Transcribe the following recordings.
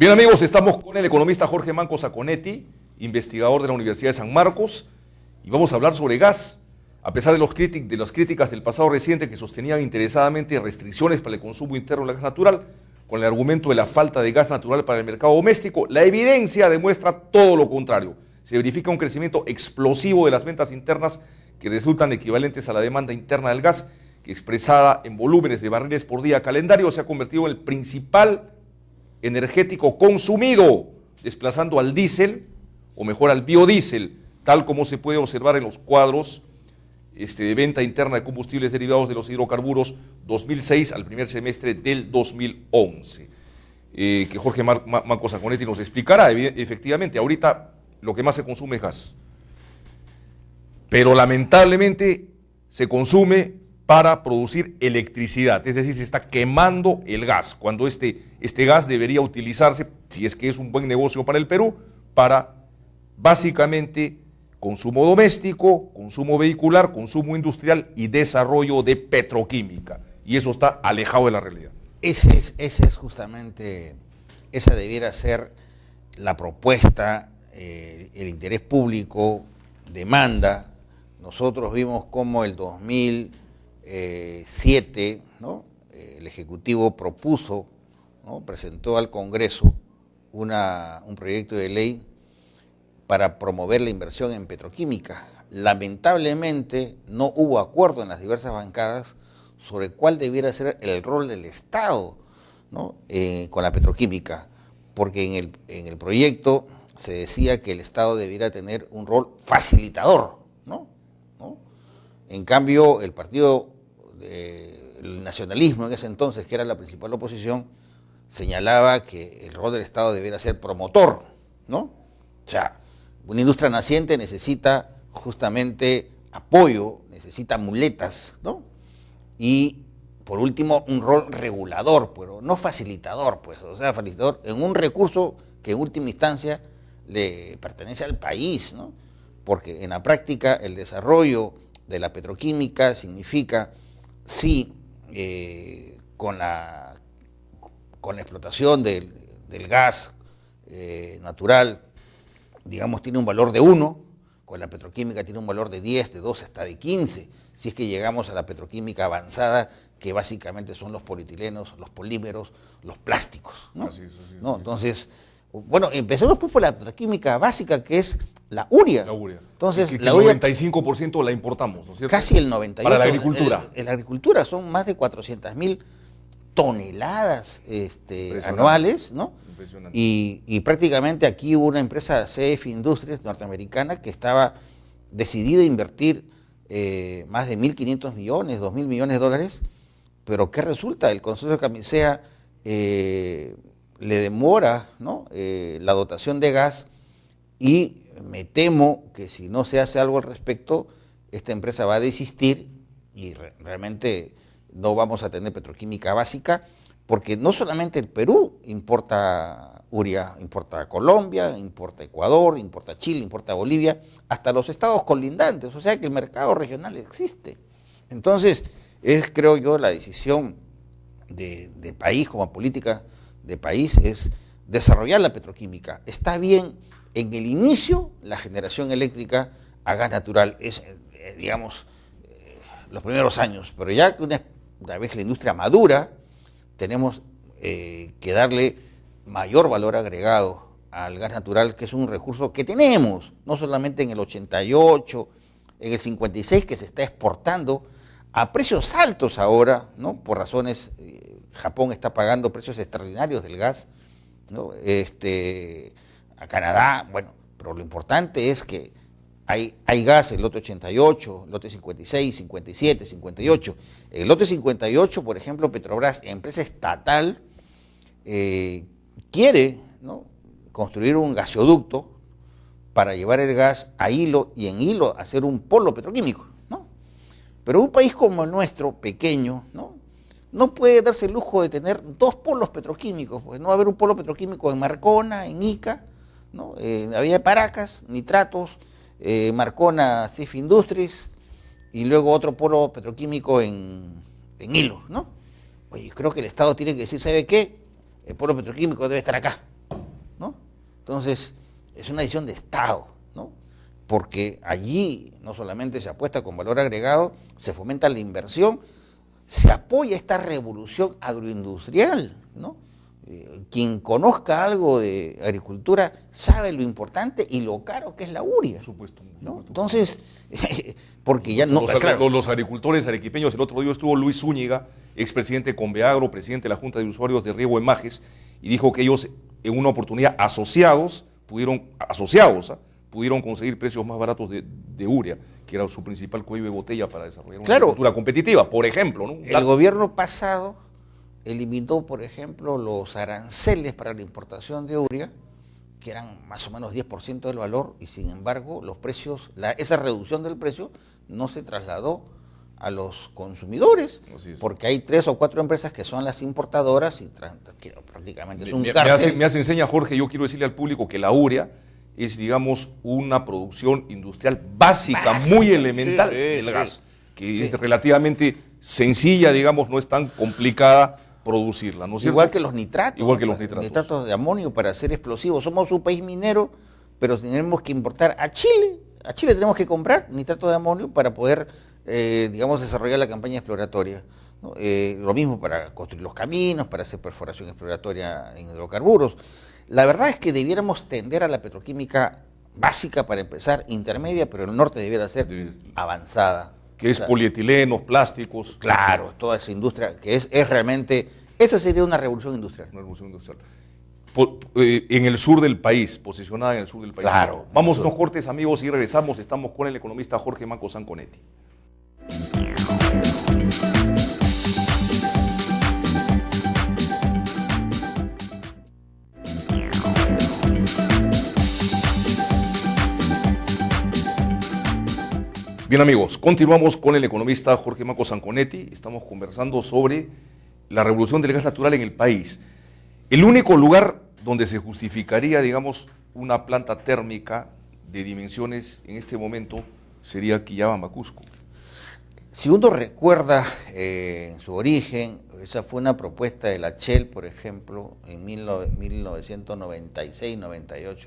Bien amigos, estamos con el economista Jorge Manco Sacconetti, investigador de la Universidad de San Marcos, y vamos a hablar sobre gas. A pesar de las críticas del pasado reciente que sostenían interesadamente restricciones para el consumo interno del gas natural, con el argumento de la falta de gas natural para el mercado doméstico, la evidencia demuestra todo lo contrario. Se verifica un crecimiento explosivo de las ventas internas que resultan equivalentes a la demanda interna del gas, que expresada en volúmenes de barriles por día calendario se ha convertido en el principal energético consumido, desplazando al diésel, o mejor al biodiesel, tal como se puede observar en los cuadros de venta interna de combustibles derivados de los hidrocarburos 2006 al primer semestre del 2011. Que Jorge Manco Sacconetti nos explicará. Efectivamente, ahorita lo que más se consume es gas, pero lamentablemente se consume para producir electricidad, es decir, se está quemando el gas, cuando este gas debería utilizarse, si es que es un buen negocio para el Perú, para básicamente consumo doméstico, consumo vehicular, consumo industrial y desarrollo de petroquímica, y eso está alejado de la realidad. Ese es justamente, esa debiera ser la propuesta, el interés público demanda. Nosotros vimos cómo el 2007, ¿no? El Ejecutivo propuso, ¿no? Presentó al Congreso un proyecto de ley para promover la inversión en petroquímica. Lamentablemente no hubo acuerdo en las diversas bancadas sobre cuál debiera ser el rol del Estado, ¿no? Con la petroquímica, porque en el proyecto se decía que el Estado debiera tener un rol facilitador, ¿no? En cambio, el nacionalismo en ese entonces, que era la principal oposición, señalaba que el rol del Estado debiera ser promotor, ¿no? O sea, una industria naciente necesita justamente apoyo, necesita muletas, ¿no? Y por último, un rol regulador, pero no facilitador, pues, o sea, facilitador en un recurso que en última instancia le pertenece al país, ¿no? Porque en la práctica el desarrollo de la petroquímica significa, sí, con la explotación del gas natural, digamos, tiene un valor de 1, con la petroquímica tiene un valor de 10, de 12, hasta de 15, si es que llegamos a la petroquímica avanzada, que básicamente son los polietileno, los polímeros, los plásticos, ¿no? Así, ¿no? Entonces, bueno, empecemos pues por la petroquímica básica, que es la urea. La urea. Entonces, que la el urea, 95% la importamos, ¿no es cierto? casi el 98%. Para la agricultura. En la agricultura son más de 400.000 toneladas anuales, ¿no? Impresionante. Y prácticamente aquí hubo una empresa, CF Industries, norteamericana, que estaba decidida a invertir más de 1.500 millones, 2.000 millones de dólares, pero ¿qué resulta? El consorcio de Camisea le demora, ¿no? La dotación de gas, y me temo que si no se hace algo al respecto, esta empresa va a desistir y realmente no vamos a tener petroquímica básica, porque no solamente el Perú importa urea, importa Colombia, importa Ecuador, importa Chile, importa Bolivia, hasta los estados colindantes, o sea que el mercado regional existe. Entonces, es, creo yo, la decisión de país, como política de país, es desarrollar la petroquímica. Está bien en el inicio la generación eléctrica a gas natural, es, digamos, los primeros años, pero ya que una vez la industria madura, tenemos que darle mayor valor agregado al gas natural, que es un recurso que tenemos, no solamente en el 88, en el 56, que se está exportando a precios altos ahora, ¿no? Por razones, Japón está pagando precios extraordinarios del gas, ¿no? A Canadá, bueno, pero lo importante es que hay gas, el lote 88, lote 56, 57, 58. El lote 58, por ejemplo, Petrobras, empresa estatal, quiere, ¿no? Construir un gasoducto para llevar el gas a Hilo, y en Hilo hacer un polo petroquímico, ¿no? Pero un país como el nuestro, pequeño, no puede darse el lujo de tener dos polos petroquímicos, pues no va a haber un polo petroquímico en Marcona, en Ica, ¿no? En la vía de Paracas, nitratos, Marcona, CF Industries, y luego otro polo petroquímico en Hilo, ¿no? Oye, creo que el Estado tiene que decir, ¿sabe qué? El polo petroquímico debe estar acá, Entonces, es una decisión de Estado, ¿no? Porque allí no solamente se apuesta con valor agregado, se fomenta la inversión, se apoya esta revolución agroindustrial, ¿no? Quien conozca algo de agricultura sabe lo importante y lo caro que es la urea. Por supuesto. ¿No? Entonces, porque ya no... Los agricultores arequipeños, el otro día estuvo Luis Zúñiga, expresidente de Conveagro, presidente de la Junta de Usuarios de Riego en Majes, y dijo que ellos en una oportunidad pudieron conseguir precios más baratos de urea, que era su principal cuello de botella para desarrollar una agricultura competitiva, por ejemplo, ¿no? El gobierno pasado eliminó, por ejemplo, los aranceles para la importación de urea, que eran más o menos 10% del valor, y sin embargo los precios, esa reducción del precio no se trasladó a los consumidores, porque hay 3 o 4 empresas que son las importadoras y prácticamente es un cártel. Me hace enseña, Jorge, yo quiero decirle al público que la urea es, digamos, una producción industrial básica, muy elemental del gas, que es relativamente sencilla, digamos, no es tan complicada producirla, ¿no es cierto? Igual que los nitratos. Igual que los nitratos. Nitratos de amonio para hacer explosivos. Somos un país minero, pero tenemos que importar a Chile. A Chile tenemos que comprar nitratos de amonio para poder, digamos, desarrollar la campaña exploratoria, ¿no? Lo mismo para construir los caminos, para hacer perforación exploratoria en hidrocarburos. La verdad es que debiéramos tender a la petroquímica básica para empezar, intermedia, pero el norte debiera ser avanzada. Que es polietilenos, plásticos. Claro, toda esa industria que es realmente, esa sería una revolución industrial. Una revolución industrial. En el sur del país, posicionada en el sur del país. Claro. Vamos a unos cortes, amigos, y regresamos. Estamos con el economista Jorge Manco Sanconetti. Bien, amigos, continuamos con el economista Jorge Manco Sanconetti. Estamos conversando sobre la revolución del gas natural en el país. El único lugar donde se justificaría, digamos, una planta térmica de dimensiones en este momento sería Quillabamba, Cusco. Si uno recuerda su origen, esa fue una propuesta de la Shell, por ejemplo, en 1996-98,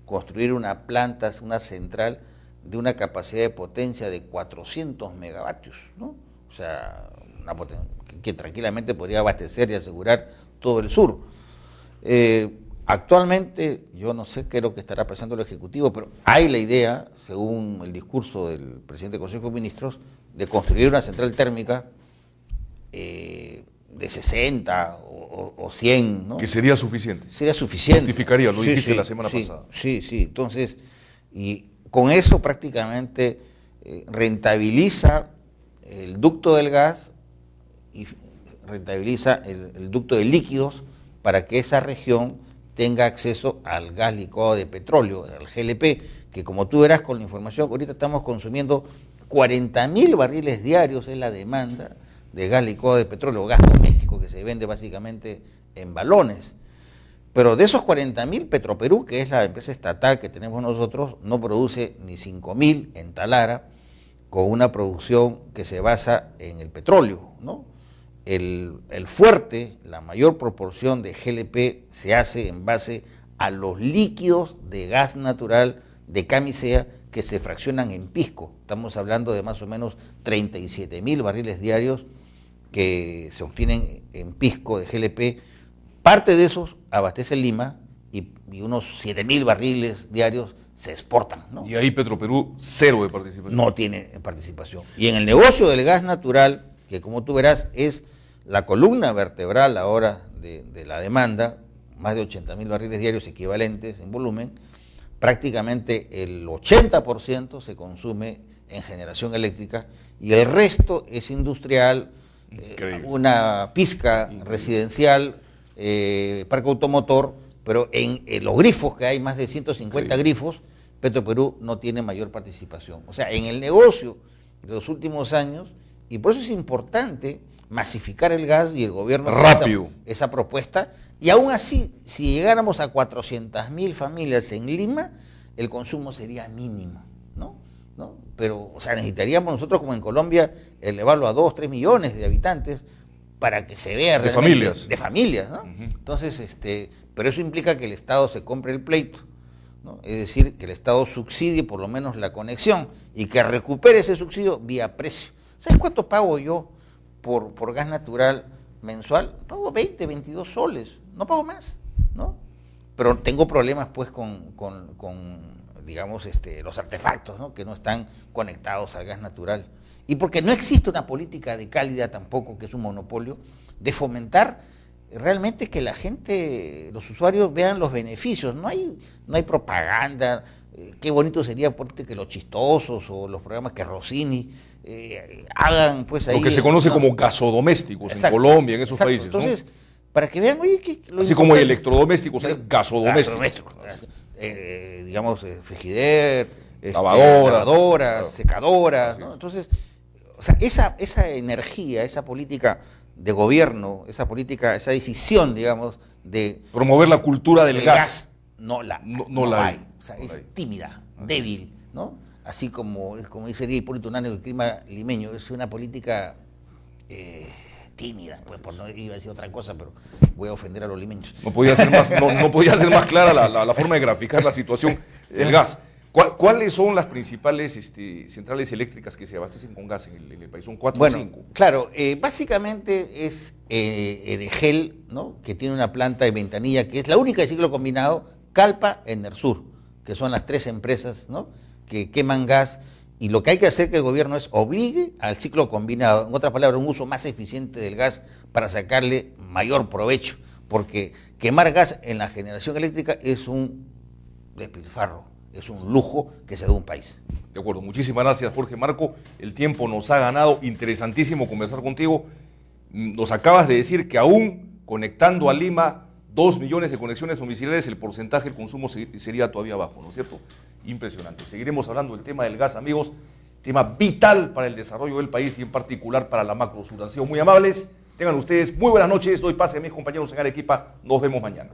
construir una planta, una central de una capacidad de potencia de 400 megavatios, ¿no? O sea, una potencia que tranquilamente podría abastecer y asegurar todo el sur. Actualmente, yo no sé qué es lo que estará pensando el Ejecutivo, pero hay la idea, según el discurso del presidente del Consejo de Ministros, de construir una central térmica de 60 o 100, ¿no? Que sería suficiente. Sería suficiente. Justificaría, lo dijiste la semana pasada. Sí, entonces, y con eso prácticamente rentabiliza el ducto del gas y rentabiliza el ducto de líquidos para que esa región tenga acceso al gas licuado de petróleo, al GLP, que como tú verás con la información, ahorita estamos consumiendo 40.000 barriles diarios, es la demanda de gas licuado de petróleo, gas doméstico, que se vende básicamente en balones. Pero de esos 40.000, Petroperú, que es la empresa estatal que tenemos nosotros, no produce ni 5.000 en Talara, con una producción que se basa en el petróleo, ¿no? El fuerte, la mayor proporción de GLP se hace en base a los líquidos de gas natural de camisea que se fraccionan en pisco. Estamos hablando de más o menos 37.000 barriles diarios que se obtienen en pisco de GLP. Parte de esos abastece Lima y unos 7.000 barriles diarios se exportan, ¿no? Y ahí Petroperú, cero de participación. No tiene participación. Y en el negocio del gas natural, que como tú verás es la columna vertebral ahora de la demanda, más de 80.000 barriles diarios equivalentes en volumen, prácticamente el 80% se consume en generación eléctrica y el resto es industrial, una pizca residencial, parque automotor, pero en los grifos, que hay más de 150 grifos, Petroperú no tiene mayor participación. O sea, en el negocio de los últimos años, y por eso es importante masificar el gas y el gobierno rápido esa propuesta, y aún así, si llegáramos a 400.000 familias en Lima, el consumo sería mínimo, ¿no? Pero, o sea, necesitaríamos nosotros como en Colombia elevarlo a 2, 3 millones de habitantes para que se vea de realmente. Familias. De familias, ¿no? Entonces, pero eso implica que el Estado se compre el pleito, ¿no? Es decir, que el Estado subsidie por lo menos la conexión y que recupere ese subsidio vía precio. ¿Sabes cuánto pago yo por gas natural mensual? Pago 20, 22 soles, no pago más, ¿no? Pero tengo problemas pues con digamos, los artefactos, ¿no? Que no están conectados al gas natural. Y porque no existe una política de Cálida tampoco, que es un monopolio, de fomentar realmente que la gente, los usuarios vean los beneficios. No hay propaganda. Qué bonito sería que los chistosos o los programas que Rossini hagan pues ahí. Lo que se conoce como gasodomésticos. Exacto, en Colombia, en esos países. Entonces, ¿no? Para que vean, oye, que así como hay electrodomésticos, hay gasodomésticos. Digamos, frigider, lavadoras, secadoras, ¿no? Entonces, o sea, esa energía, esa política de gobierno, esa decisión, digamos, de promover la cultura del gas, no la hay. O sea, es tímida, débil, ¿no? Así como dice Hipólito Unanue, el clima limeño, es una política tímida, pues iba a decir otra cosa, pero voy a ofender a los limeños. No podía ser más clara la forma de graficar la situación del gas. ¿Cuáles son las principales centrales eléctricas que se abastecen con gas en el país? ¿Son 4 o 5? Claro, básicamente es Edegel, ¿no? Que tiene una planta de Ventanilla, que es la única de ciclo combinado, Calpa, Enersur, que son las 3 empresas, ¿no? Que queman gas. Y lo que hay que hacer que el gobierno es obligue al ciclo combinado, en otras palabras, un uso más eficiente del gas para sacarle mayor provecho, porque quemar gas en la generación eléctrica es un despilfarro, es un lujo que se da a un país. De acuerdo, muchísimas gracias, Jorge Marco. El tiempo nos ha ganado, interesantísimo conversar contigo. Nos acabas de decir que aún conectando a Lima 2 millones de conexiones domiciliares, el porcentaje del consumo sería todavía bajo, ¿no es cierto? Impresionante. Seguiremos hablando del tema del gas, amigos, tema vital para el desarrollo del país y en particular para la macrosur. Han sido muy amables. Tengan ustedes muy buenas noches. Doy pase a mis compañeros en Arequipa. Nos vemos mañana.